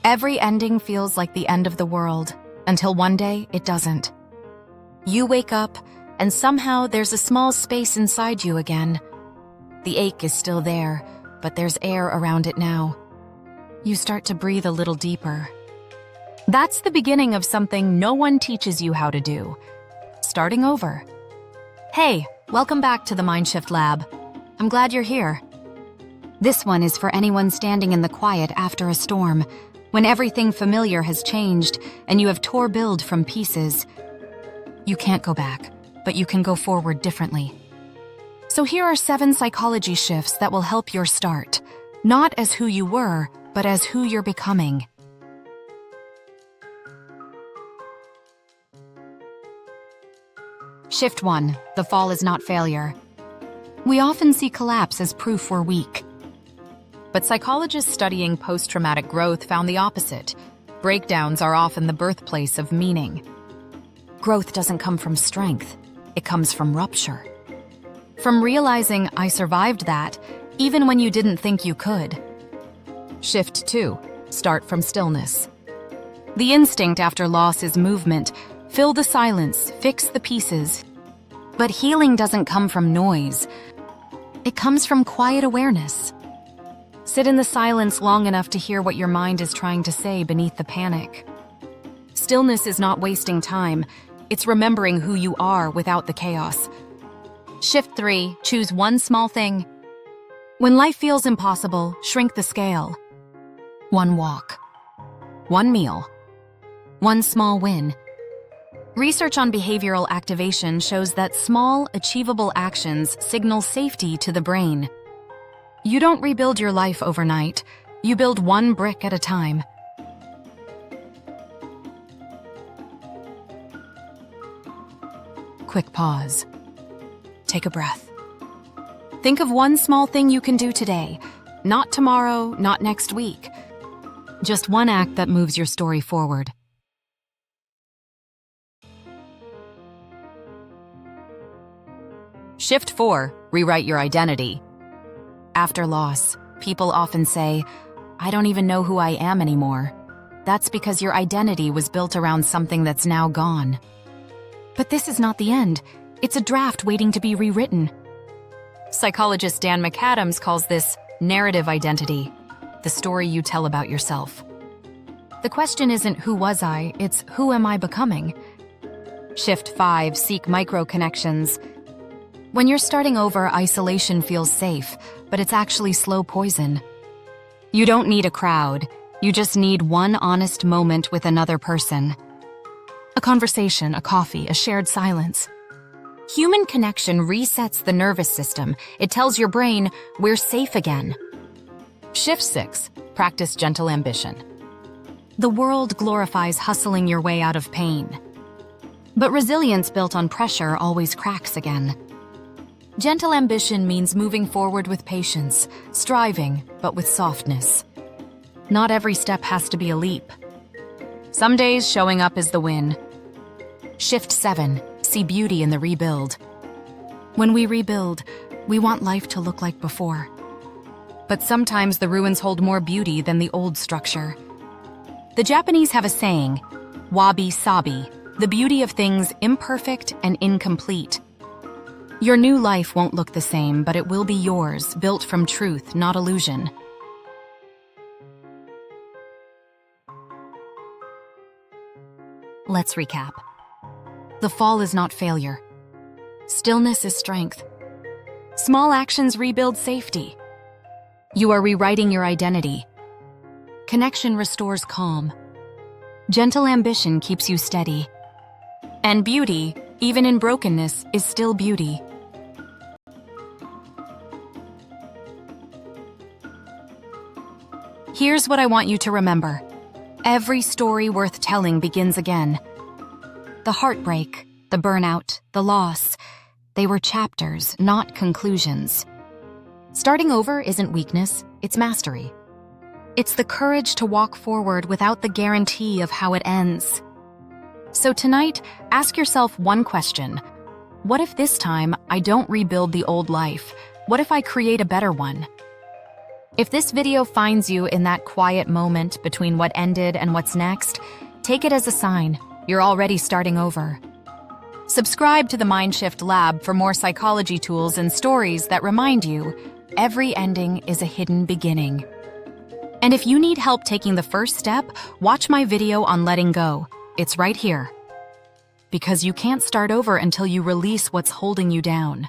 Every ending feels like the end of the world, until one day it doesn't. You wake up, and somehow there's a small space inside you again. The ache is still there, but there's air around it now. You start to breathe a little deeper. That's the beginning of something no one teaches you how to do. Starting over. Hey, welcome back to the mindshiftlab. I'm glad you're here. This one is for anyone standing in the quiet after a storm, when everything familiar has changed and you have tore build from pieces. You can't go back, but you can go forward differently. So here are 7 psychology shifts that will help your start, not as who you were, but as who you're becoming. Shift 1. The fall is not failure. We often see collapse as proof we're weak. But psychologists studying post-traumatic growth found the opposite. Breakdowns are often the birthplace of meaning. Growth doesn't come from strength. It comes from rupture. From realizing I survived that, even when you didn't think you could. Shift 2. Start from stillness. The instinct after loss is movement. Fill the silence, fix the pieces. But healing doesn't come from noise. It comes from quiet awareness. Sit in the silence long enough to hear what your mind is trying to say beneath the panic. Stillness is not wasting time. It's remembering who you are without the chaos. Shift 3. Choose one small thing. When life feels impossible, shrink the scale. One walk. One meal. One small win. Research on behavioral activation shows that small, achievable actions signal safety to the brain. You don't rebuild your life overnight. You build one brick at a time. Quick pause. Take a breath. Think of one small thing you can do today. Not tomorrow, not next week. Just one act that moves your story forward. Shift 4. Rewrite your identity. After loss, people often say, I don't even know who I am anymore. That's because your identity was built around something that's now gone. But this is not the end. It's a draft waiting to be rewritten. Psychologist Dan McAdams calls this narrative identity, the story you tell about yourself. The question isn't who was I, it's who am I becoming? Shift 5. Seek micro-connections. When you're starting over, isolation feels safe, but it's actually slow poison. You don't need a crowd. You just need one honest moment with another person. A conversation, a coffee, a shared silence. Human connection resets the nervous system. It tells your brain, we're safe again. Shift 6. Practice gentle ambition. The world glorifies hustling your way out of pain. But resilience built on pressure always cracks again. Gentle ambition means moving forward with patience, striving, but with softness. Not every step has to be a leap. Some days showing up is the win. Shift 7. See beauty in the rebuild. When we rebuild, we want life to look like before. But sometimes the ruins hold more beauty than the old structure. The Japanese have a saying, wabi-sabi, the beauty of things imperfect and incomplete. Your new life won't look the same, but it will be yours, built from truth, not illusion. Let's recap. The fall is not failure. Stillness is strength. Small actions rebuild safety. You are rewriting your identity. Connection restores calm. Gentle ambition keeps you steady. And beauty, even in brokenness, is still beauty. Here's what I want you to remember. Every story worth telling begins again. The heartbreak, the burnout, the loss, they were chapters, not conclusions. Starting over isn't weakness, it's mastery. It's the courage to walk forward without the guarantee of how it ends. So tonight, ask yourself one question. What if this time I don't rebuild the old life? What if I create a better one? If this video finds you in that quiet moment between what ended and what's next, take it as a sign you're already starting over. Subscribe to the mindshiftlab for more psychology tools and stories that remind you every ending is a hidden beginning. And if you need help taking the first step, watch my video on letting go. It's right here. Because you can't start over until you release what's holding you down.